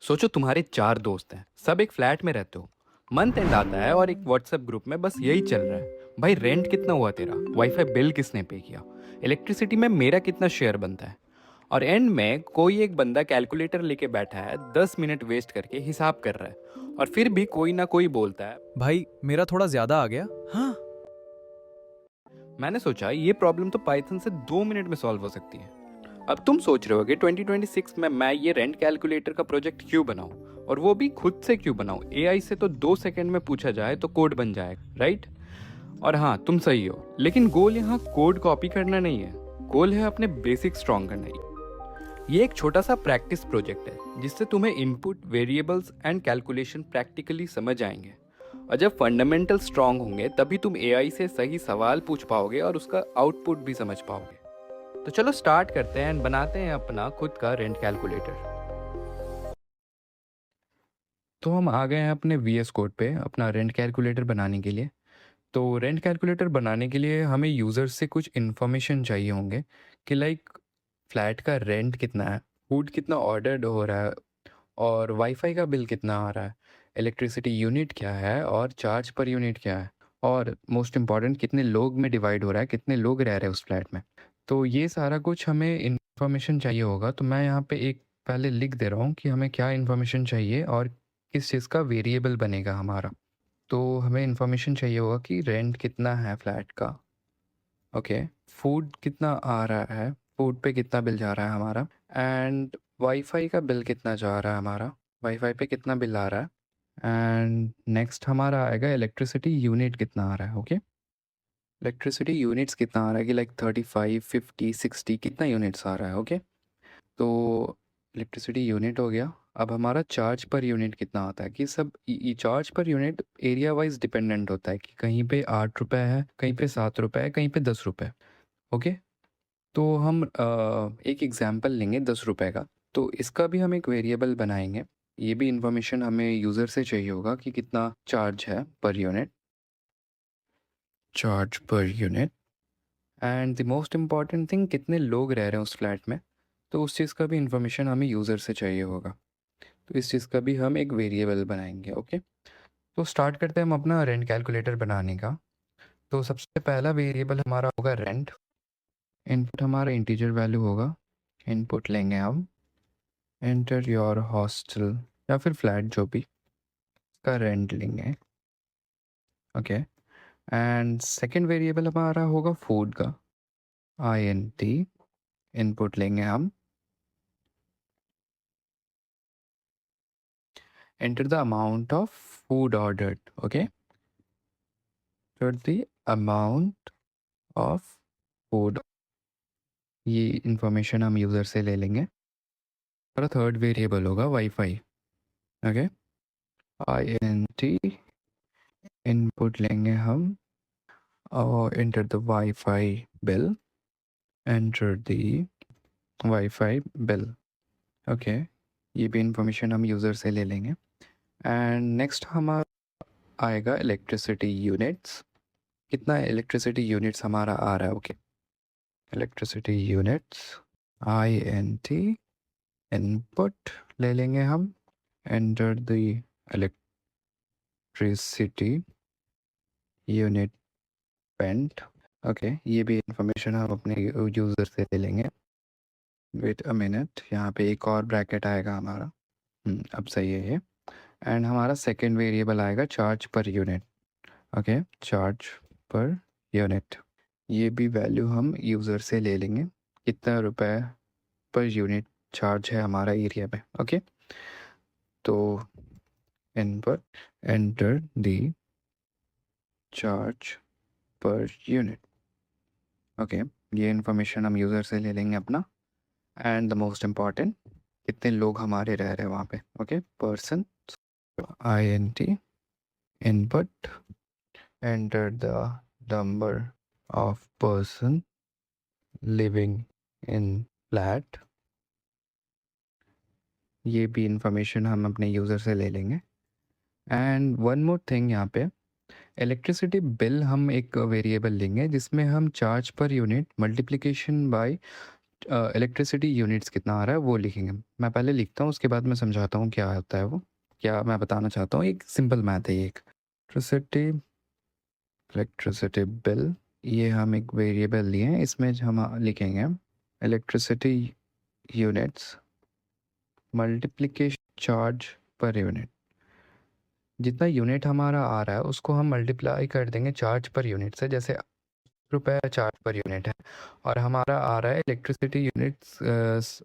सोचो तुम्हारे 4 दोस्त हैं, सब एक फ्लैट में रहते हो। मंथ एंड आता है और एक व्हाट्सएप ग्रुप में बस यही चल रहा है। भाई रेंट कितना हुआ तेरा, वाईफाई बिल किसने पे किया, इलेक्ट्रिसिटी में मेरा कितना शेयर बनता है। और एंड में कोई एक बंदा कैलकुलेटर लेके बैठा है, 10 मिनट वेस्ट करके हिसाब कर रहा है। और फिर भी कोई ना कोई बोलता है, भाई मेरा थोड़ा ज्यादा आ गया। हाँ। मैंने सोचा ये प्रॉब्लम तो पाइथन से 2 मिनट में सॉल्व हो सकती है। अब तुम सोच रहे होगे 2026 में मैं ये रेंट कैलकुलेटर का प्रोजेक्ट क्यों बनाऊं, और वो भी खुद से क्यों बनाऊं। एआई से तो 2 सेकंड में पूछा जाए तो कोड बन जाएगा, राइट। और हाँ, तुम सही हो, लेकिन गोल यहाँ कोड कॉपी करना नहीं है। गोल है अपने बेसिक स्ट्रॉन्ग करना। ये एक छोटा सा प्रैक्टिस प्रोजेक्ट है जिससे तुम्हें input variables and calculation practically समझ आएंगे। और जब फंडामेंटल स्ट्रांग होंगे तभी तुम एआई से सही सवाल पूछ पाओगे और उसका आउटपुट भी समझ पाओगे। तो चलो स्टार्ट करते हैं एंड बनाते हैं अपना खुद का रेंट कैलकुलेटर। तो हम आ गए हैं अपने वीएस कोड पे अपना रेंट कैलकुलेटर बनाने के लिए। तो रेंट कैलकुलेटर बनाने के लिए हमें यूज़र से कुछ इन्फॉर्मेशन चाहिए होंगे कि लाइक फ्लैट का रेंट कितना है, फूड कितना ऑर्डर्ड हो रहा है, और वाईफाई का बिल कितना आ रहा है, इलेक्ट्रिसिटी यूनिट क्या है और चार्ज पर यूनिट क्या है, और मोस्ट इम्पॉर्टेंट कितने लोग में डिवाइड हो रहा है, कितने लोग रह रहे हैं उस फ्लैट में। तो ये सारा कुछ हमें इन्फॉर्मेशन चाहिए होगा। तो मैं यहाँ पे एक पहले लिख दे रहा हूँ कि हमें क्या इन्फॉर्मेशन चाहिए और किस चीज़ का वेरिएबल बनेगा हमारा। तो हमें इन्फॉर्मेशन चाहिए होगा कि रेंट कितना है फ्लैट का, ओके, फूड कितना आ रहा है, फूड पे कितना बिल जा रहा है हमारा, एंड वाईफाई का बिल कितना जा रहा है हमारा, वाईफाई पे कितना बिल आ रहा है, एंड नेक्स्ट हमारा आएगा इलेक्ट्रिसिटी यूनिट कितना आ रहा है। ओके, इलेक्ट्रिसिटी यूनिट्स कितना आ रहा है कि लाइक 35, 50, 60 कितना यूनिट्स आ रहा है। ओके, तो इलेक्ट्रिसिटी यूनिट हो गया। अब हमारा चार्ज पर यूनिट कितना आता है कि सब charge per unit area wise dependent होता है कि कहीं पे 8 रुपये है, कहीं पे 7 रुपये है, कहीं पे 10 रुपये। ओके, तो हम एक एग्जांपल लेंगे 10 रुपये का। तो इसका भी हम एक वेरिएबल बनाएंगे। ये भी इंफॉर्मेशन हमें यूज़र से चाहिए होगा कि कितना चार्ज है per unit, charge per unit, and the most important thing कितने लोग रह रहे हैं उस फ्लैट में। तो उस चीज़ का भी इंफॉर्मेशन हमें यूज़र से चाहिए होगा। तो इस चीज़ का भी हम एक वेरिएबल बनाएंगे। ओके, तो स्टार्ट करते हैं हम अपना रेंट कैलकुलेटर बनाने का। तो सबसे पहला वेरिएबल हमारा होगा रेंट। इनपुट हमारा इंटीजर वैल्यू होगा। इनपुट लेंगे हम एंटर योर हॉस्टल या फिर फ्लैट जो भी का रेंट लेंगे। ओके, एंड सेकंड वेरिएबल हमारा होगा फूड का, आई एन टी। इनपुट लेंगे हम enter the amount of food ordered. Okay, enter the amount of food. ये इंफॉर्मेशन हम यूज़र से ले लेंगे। हमारा थर्ड वेरिएबल होगा wifi. Okay, I N T. Input लेंगे हम और enter the wifi bill. Enter the wifi bill. Okay, ये भी इंफॉर्मेशन हम यूज़र से ले लेंगे। एंड नेक्स्ट हमारा आएगा इलेक्ट्रिसिटी यूनिट्स। कितना इलेक्ट्रिसिटी यूनिट्स हमारा आ रहा है। Okay, electricity units I N T. Input ले लेंगे हम enter the electricity unit spent. Okay, ये भी इंफॉर्मेशन हम अपने यूज़र से ले लेंगे। वेट अ मिनट, यहाँ पे एक और ब्रैकेट आएगा हमारा। अब सही है ये। एंड हमारा सेकेंड वेरिएबल आएगा charge per unit. Okay, charge per unit. ये भी वैल्यू हम यूज़र से ले लेंगे, कितना रुपए पर यूनिट चार्ज है हमारा एरिया में। ओके, तो input enter the charge per unit. Okay, ये इन्फॉर्मेशन हम यूज़र से ले लेंगे अपना। एंड द मोस्ट इम्पॉर्टेंट, कितने लोग हमारे रह रहे हैं वहाँ पे। Okay, person, I N T. Input enter the number of person living in flat. ये भी इंफॉर्मेशन हम अपने यूज़र से ले लेंगे। एंड वन मोर थिंग, यहाँ पे इलेक्ट्रिसिटी बिल हम एक वेरिएबल लेंगे जिसमें हम charge per unit multiplication bye electricity units कितना आ रहा है वो लिखेंगे। मैं पहले लिखता हूँ, उसके बाद मैं समझाता हूँ क्या होता है वो, क्या मैं बताना चाहता हूँ। एक सिंपल मैथ है ये। एक इलेक्ट्रिसिटी बिल, ये हम एक वेरिएबल लिए हैं, इसमें हम लिखेंगे electricity units multiplication charge per unit. जितना यूनिट हमारा आ रहा है उसको हम मल्टीप्लाई कर देंगे चार्ज पर यूनिट से। जैसे रुपये चार्ज पर यूनिट है और हमारा आ रहा है electricity units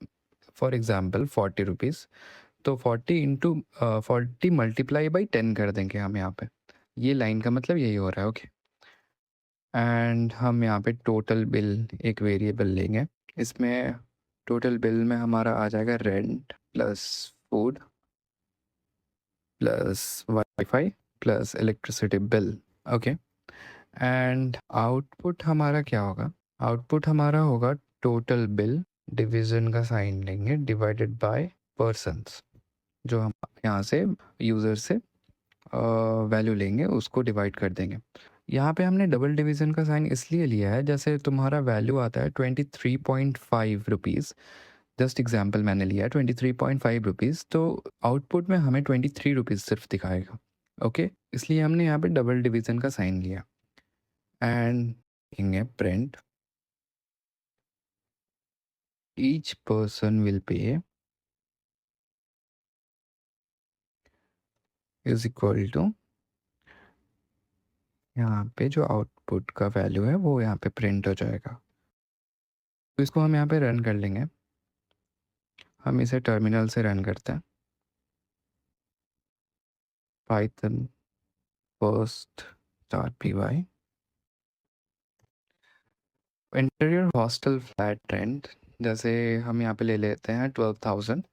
for example 40 rupees, तो 40 मल्टीप्लाई बाई 10 कर देंगे हम यहाँ पे। ये लाइन का मतलब यही हो रहा है, ओके। एंड हम यहाँ पे टोटल बिल एक वेरिएबल लेंगे। इसमें टोटल बिल में हमारा आ जाएगा rent plus food plus wifi plus electricity bill, okay. And output हमारा क्या होगा? आउटपुट हमारा होगा टोटल बिल, डिवीजन का साइन लेंगे, डिवाइडेड बाय पर्सन्स। जो हम यहाँ से यूज़र से वैल्यू लेंगे उसको डिवाइड कर देंगे। यहाँ पे हमने डबल डिवीज़न का साइन इसलिए लिया है, जैसे तुम्हारा वैल्यू आता है 23.5 रुपीज़, जस्ट एग्जांपल मैंने लिया है 23.5 रुपीज़, तो आउटपुट में हमें 23 रुपीज़ सिर्फ दिखाएगा, ओके। इसलिए हमने यहाँ पे डबल डिवीज़न का साइन लिया। एंड लिखेंगे print each person will pay is equal to, यहाँ पे जो आउटपुट का वैल्यू है वो यहाँ पे प्रिंट हो जाएगा। तो इसको हम यहाँ पे रन कर लेंगे। हम इसे टर्मिनल से रन करते हैं। Python first star P Y enter your hostel flat rent, जैसे हम यहाँ पे ले लेते हैं 12,000।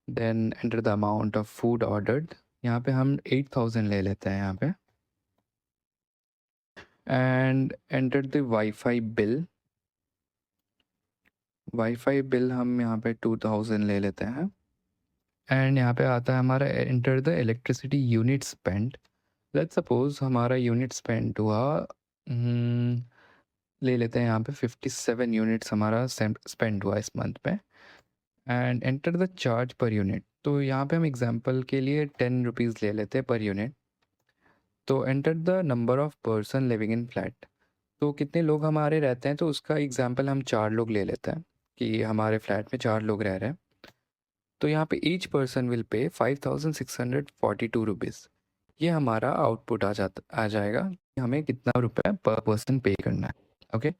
Then enter the amount of food ordered, यहाँ पे हम 8,000 ले लेते हैं यहाँ पे। And enter the wifi bill, wifi bill हम यहाँ पे 2,000 ले लेते हैं। एंड यहाँ पे आता है हमारा enter the electricity unit spend. Let's suppose हमारा यूनिट स्पेंड हुआ, ले लेते हैं यहाँ पे 57 यूनिट्स हमारा स्पेंड हुआ इस मंथ पे। And enter the charge per unit, तो यहाँ पे हम एग्जांपल के लिए 10 रुपीज़ ले लेते हैं पर यूनिट। तो enter the number of person living in flat, तो कितने लोग हमारे रहते हैं, तो उसका एग्जांपल हम 4 लोग ले लेते हैं कि हमारे फ्लैट में 4 लोग रह रहे हैं। तो यहाँ पे ईच पर्सन विल पे 5,642 रुपीज़। ये हमारा आउटपुट आ जाएगा कि हमें कितना रुपए पर पर्सन पे करना है, ओके।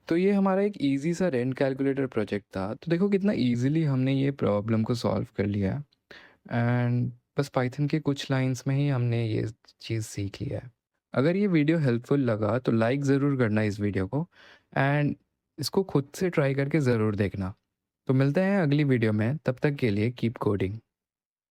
तो ये हमारा एक इजी सा रेंट कैलकुलेटर प्रोजेक्ट था। तो देखो कितना इजीली हमने ये प्रॉब्लम को सॉल्व कर लिया है। एंड बस पाइथन के कुछ लाइंस में ही हमने ये चीज़ सीख लिया है। अगर ये वीडियो हेल्पफुल लगा तो लाइक ज़रूर करना इस वीडियो को, एंड इसको खुद से ट्राई करके ज़रूर देखना। तो मिलते हैं अगली वीडियो में, तब तक के लिए कीप कोडिंग।